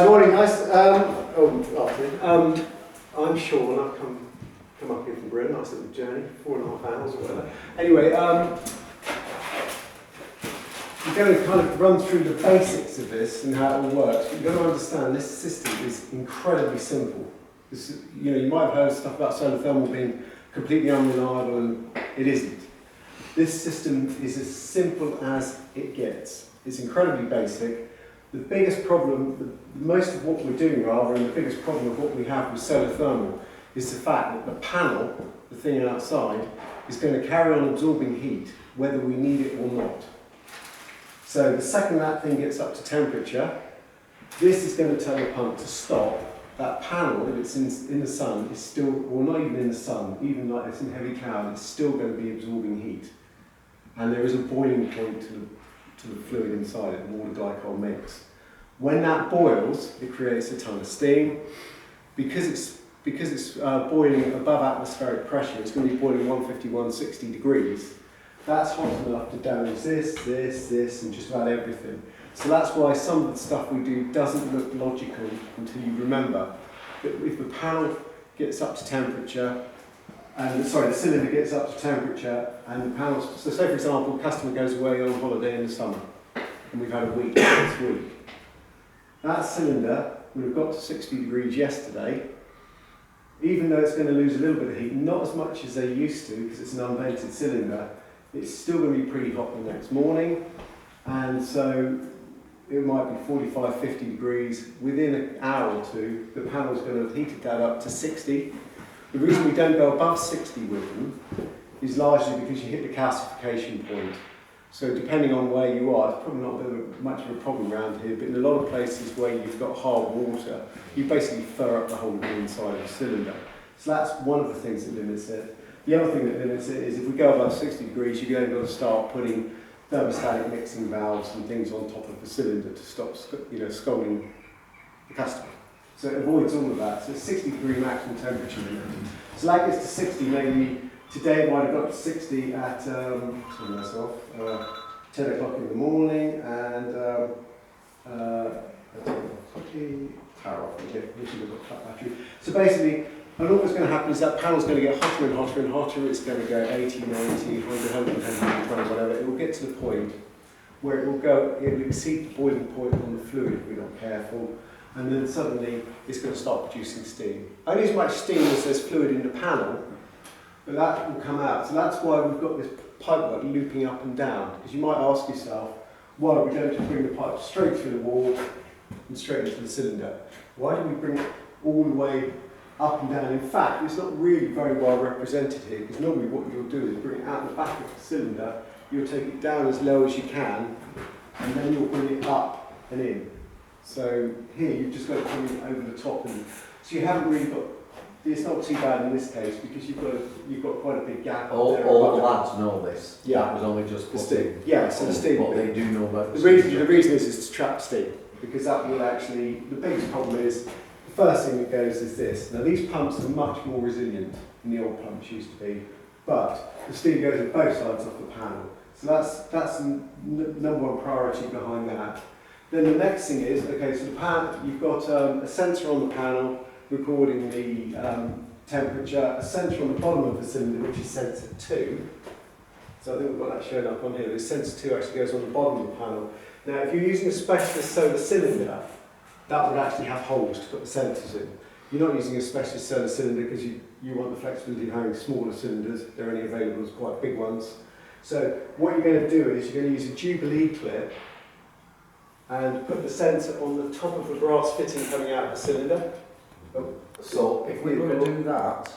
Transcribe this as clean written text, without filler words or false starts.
Morning guys. I'm Sean, I've come up here from Bryn, nice little journey, 4.5 hours or whatever. Anyway, we're going to kind of run through the basics of this and how it all works. You've got to understand this system is incredibly simple. This, you might have heard stuff about solar thermal being completely unreliable, and it isn't. This system is as simple as it gets. It's incredibly basic. The biggest problem, most of what we're doing rather, and the biggest problem of what we have with solar thermal is the fact that the panel, the thing outside, is going to carry on absorbing heat whether we need it or not. So the second that thing gets up to temperature, this is going to tell the pump to stop. That panel, if it's in the sun, is still, or not even in the sun, even like it's in heavy cloud, it's still going to be absorbing heat. And there is a boiling point to the fluid inside it, the water-glycol mix. When that boils, it creates a ton of steam. Because it's boiling above atmospheric pressure, it's going to be boiling 150, 160 degrees. That's hot enough to damage this, and just about everything. So that's why some of the stuff we do doesn't look logical until you remember that if the panel gets up to temperature, the cylinder gets up to temperature, and the panels. So, say for example, a customer goes away on holiday in the summer, and we've had a week this week. That cylinder would have got to 60 degrees yesterday, even though it's going to lose a little bit of heat, not as much as they used to, because it's an unvented cylinder. It's still going to be pretty hot the next morning, and so it might be 45, 50 degrees. Within an hour or two, the panel's going to have heated that up to 60. The reason we don't go above 60 with them is largely because you hit the calcification point. So depending on where you are, it's probably not much of a problem around here, but in a lot of places where you've got hard water, you basically fur up the whole inside of the cylinder. So that's one of the things that limits it. The other thing that limits it is if we go above 60 degrees, you're going to start putting thermostatic mixing valves and things on top of the cylinder to stop scalding the customer. So it avoids all of that. So it's 60 degree maximum temperature limit. So that gets to 60 maybe. Today it might have got to 60 at, turn this off, 10 o'clock in the morning, and power off again, battery. So basically, and all that's going to happen is that panel's going to get hotter and hotter and hotter. It's going to go 80, 90, 100, 120, whatever. It will get to the point where it will exceed the boiling point on the fluid if we're not careful, and then suddenly it's going to start producing steam. Only as much steam as there's fluid in the panel, but that will come out. So that's why we've got this pipework looping up and down, because you might ask yourself, why don't we just bring the pipe straight through the wall and straight into the cylinder? Why do we bring it all the way up and down? In fact, it's not really very well represented here, because normally what you'll do is bring it out the back of the cylinder, you'll take it down as low as you can, and then you'll bring it up and in. So here you've just got to bring it over the top, and so you haven't really got. It's not too bad in this case because you've got quite a big gap. All the lads know this. Yeah, that was only just the steam. Yeah, so the steam. What they do know about the reason is to trap steam, because that will actually. The biggest problem is the first thing that goes is this. Now these pumps are much more resilient than the old pumps used to be, but the steam goes on both sides of the panel. So that's the number one priority behind that. Then the next thing is, okay, so the panel, you've got a sensor on the panel recording the temperature, a sensor on the bottom of the cylinder, which is sensor 2. So I think we've got that shown up on here. The sensor 2 actually goes on the bottom of the panel. Now, if you're using a specialist solar cylinder, that would actually have holes to put the sensors in. You're not using a specialist solar cylinder because you want the flexibility of having smaller cylinders. They're only available as quite big ones. So what you're going to do is you're going to use a Jubilee clip and put the sensor on the top of the brass fitting coming out of the cylinder. So if we were to do that,